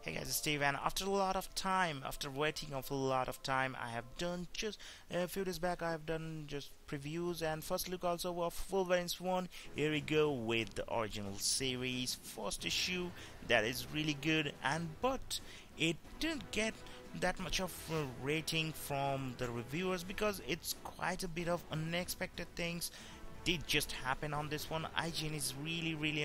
Hey guys, it's Steve, and after a lot of time, after waiting of a lot of time, I have done just a few days back. I have done just previews and first look also of Wolverines 1. Here we go with the original series, first issue. That is really good, and but it didn't get that much of a rating from the reviewers because it's quite a bit of unexpected things did just happen on this one. IGN is really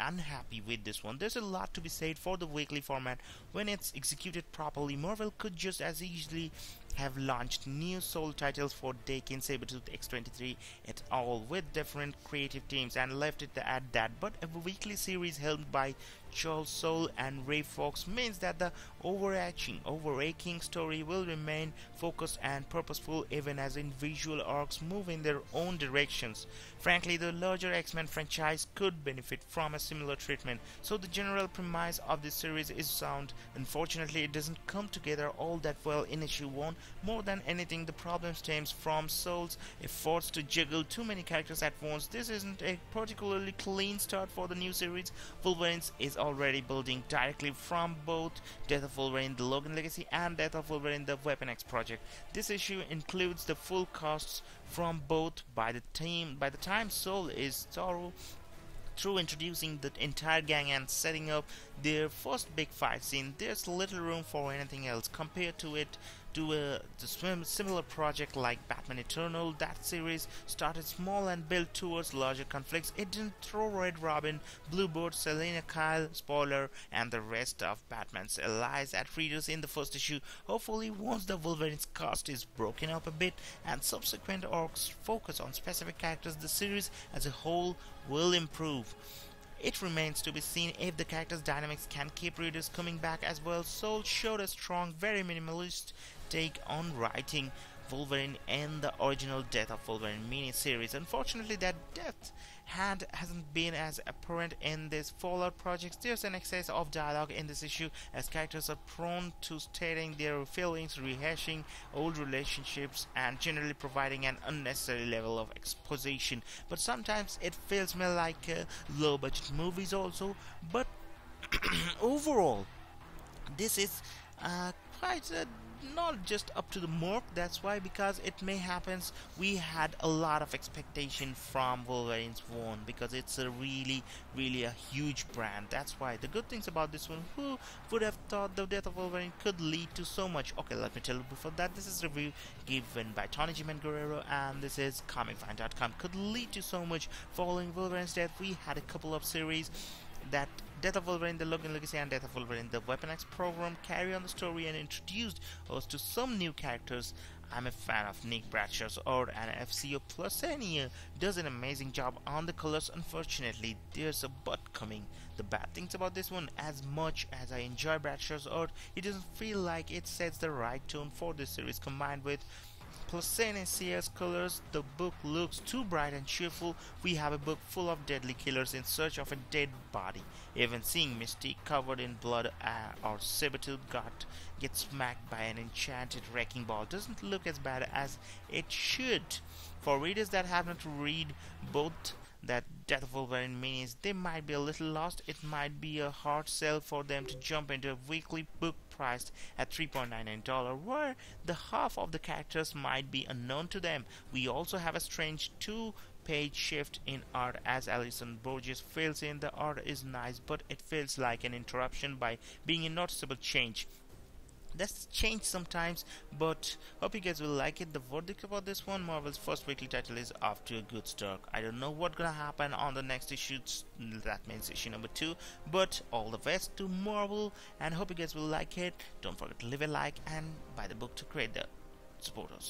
unhappy with this one. There's a lot to be said for the weekly format. When it's executed properly, Marvel could just as easily have launched new solo titles for Daken, Sabretooth, X-23 et al. With different creative teams and left it at that. But a weekly series held by Charles Soule and Ray Fox means that the overarching story will remain focused and purposeful even as individual arcs move in their own directions. Frankly, the larger X-Men franchise could benefit from a similar treatment, so the general premise of this series is sound. Unfortunately, it doesn't come together all that well in issue 1. More than anything, the problem stems from Soule's efforts to juggle too many characters at once. This isn't a particularly clean start for the new series. Wolverines is already building directly from both Death of Wolverine, the Logan Legacy, and Death of Wolverine, the Weapon X project. This issue includes the full casts from both by the time Soule is through introducing the entire gang and setting up their first big fight scene. There's little room for anything else compared to a similar project like Batman Eternal. That series started small and built towards larger conflicts. It didn't throw Red Robin, Bluebird, Selena Kyle, spoiler, and the rest of Batman's allies at readers in the first issue. Hopefully, once the Wolverines cast is broken up a bit and subsequent arcs focus on specific characters, the series as a whole will improve. It remains to be seen if the characters' dynamics can keep readers coming back as well. Soule showed a strong, very minimalist take on writing Wolverine in the original Death of Wolverine mini-series. Unfortunately, that depth hasn't been as apparent in this Fallout projects. There's an excess of dialogue in this issue as characters are prone to stating their feelings, rehashing old relationships, and generally providing an unnecessary level of exposition. But sometimes it feels more like low-budget movies also. But overall, this is quite not just up to the mark. That's why, because it may happens, we had a lot of expectation from Wolverines 1 because it's a really a huge brand. That's why the good things about this one, who would have thought the Death of Wolverine could lead to so much. Okay, let me tell you before that, this is a review given by Tony Jim and Guerrero, and this is comicfine.com. Could lead to so much. Following Wolverine's death, we had a couple of series that Death of Wolverine, the Logan Legacy, and Death of Wolverine, the Weapon X program carry on the story and introduced us to some new characters. I'm a fan of Nick Bradshaw's art, and FCO Plusania does an amazing job on the colors. Unfortunately, there's a but coming. The bad things about this one, as much as I enjoy Bradshaw's art, it doesn't feel like it sets the right tone for this series. Combined with Plusania's colors, the book looks too bright and cheerful. We have a book full of deadly killers in search of a dead body. Even seeing Mystique covered in blood or Sabretooth get smacked by an enchanted wrecking ball doesn't look as bad as it should. For readers that have not read both that Death of Wolverine minis, they might be a little lost. It might be a hard sell for them to jump into a weekly book priced at $3.99, where the half of the characters might be unknown to them. We also have a strange two-page shift in art as Alison Borges fills in. The art is nice, but it feels like an interruption by being a noticeable change. That's changed sometimes, but hope you guys will like it. The verdict about this one, Marvel's first weekly title is off to a good start. I don't know what's gonna happen on the next issue, that means issue number 2, but all the best to Marvel, and hope you guys will like it. Don't forget to leave a like and buy the book to create the supporters.